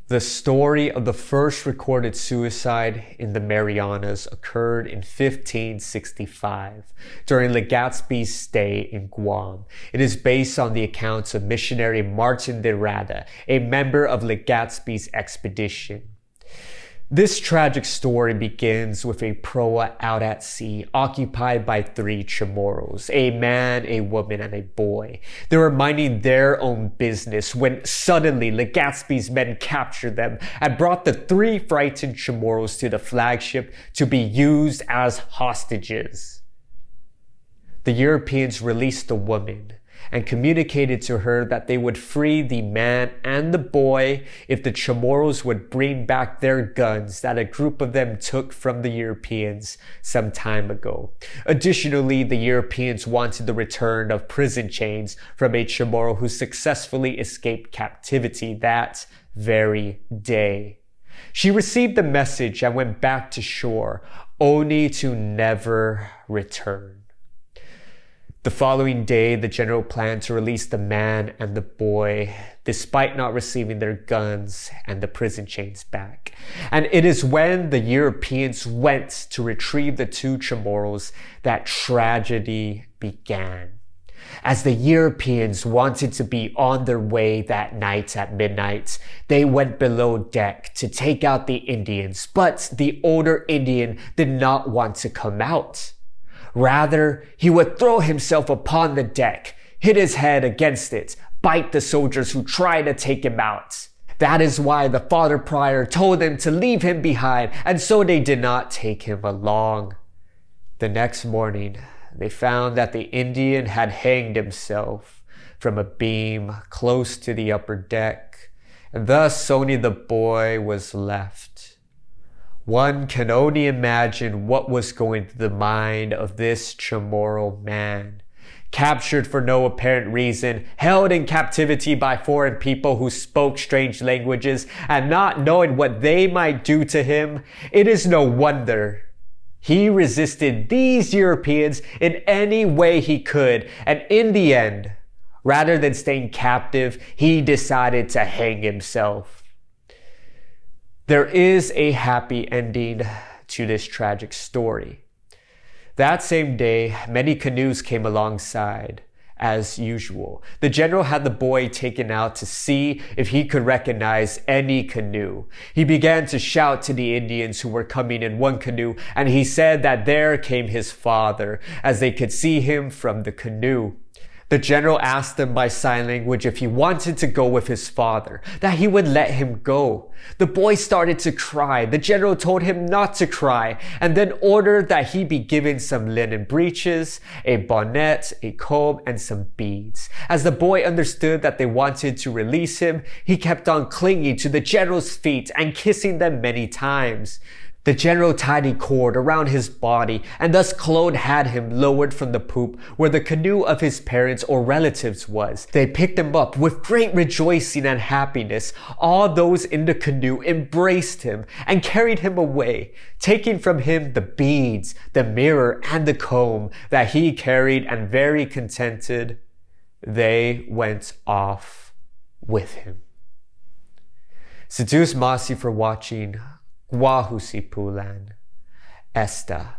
The story of the first recorded suicide in the Marianas occurred in 1565 during Legazpi's stay in Guam. It is based on the accounts of missionary Martin de Rada, a member of Legazpi's expedition. This tragic story begins with a proa out at sea occupied by 3 Chamorros, a man, a woman, and a boy. They were minding their own business when suddenly Legazpi's men captured them and brought the 3 frightened Chamorros to the flagship to be used as hostages. The Europeans released the woman and communicated to her that they would free the man and the boy if the Chamorros would bring back their guns that a group of them took from the Europeans some time ago. Additionally, the Europeans wanted the return of prison chains from a Chamorro who successfully escaped captivity that very day. She received the message and went back to shore, only to never return. The following day, the general planned to release the man and the boy, despite not receiving their guns and the prison chains back. And it is when the Europeans went to retrieve the 2 Chamorros that tragedy began. As the Europeans wanted to be on their way that night at midnight, they went below deck to take out the Indians, but the older Indian did not want to come out. Rather, he would throw himself upon the deck, hit his head against it, bite the soldiers who tried to take him out. That is why the father prior told them to leave him behind, and so they did not take him along. The next morning, they found that the Indian had hanged himself from a beam close to the upper deck, and thus only the boy was left. One can only imagine what was going through the mind of this Chamorro man. Captured for no apparent reason, held in captivity by foreign people who spoke strange languages, and not knowing what they might do to him, it is no wonder he resisted these Europeans in any way he could, and in the end, rather than staying captive, he decided to hang himself. There is a happy ending to this tragic story. That same day, many canoes came alongside, as usual. The general had the boy taken out to see if he could recognize any canoe. He began to shout to the Indians who were coming in one canoe, and he said that there came his father, as they could see him from the canoe. The general asked him by sign language if he wanted to go with his father, that he would let him go. The boy started to cry. The general told him not to cry, and then ordered that he be given some linen breeches, a bonnet, a comb, and some beads. As the boy understood that they wanted to release him, he kept on clinging to the general's feet and kissing them many times. The general tied a cord around his body, and thus Claude had him lowered from the poop where the canoe of his parents or relatives was. They picked him up with great rejoicing and happiness. All those in the canoe embraced him and carried him away, taking from him the beads, the mirror, and the comb that he carried, and very contented, they went off with him. Sedus Masi for watching. Wahusipulan. Esta.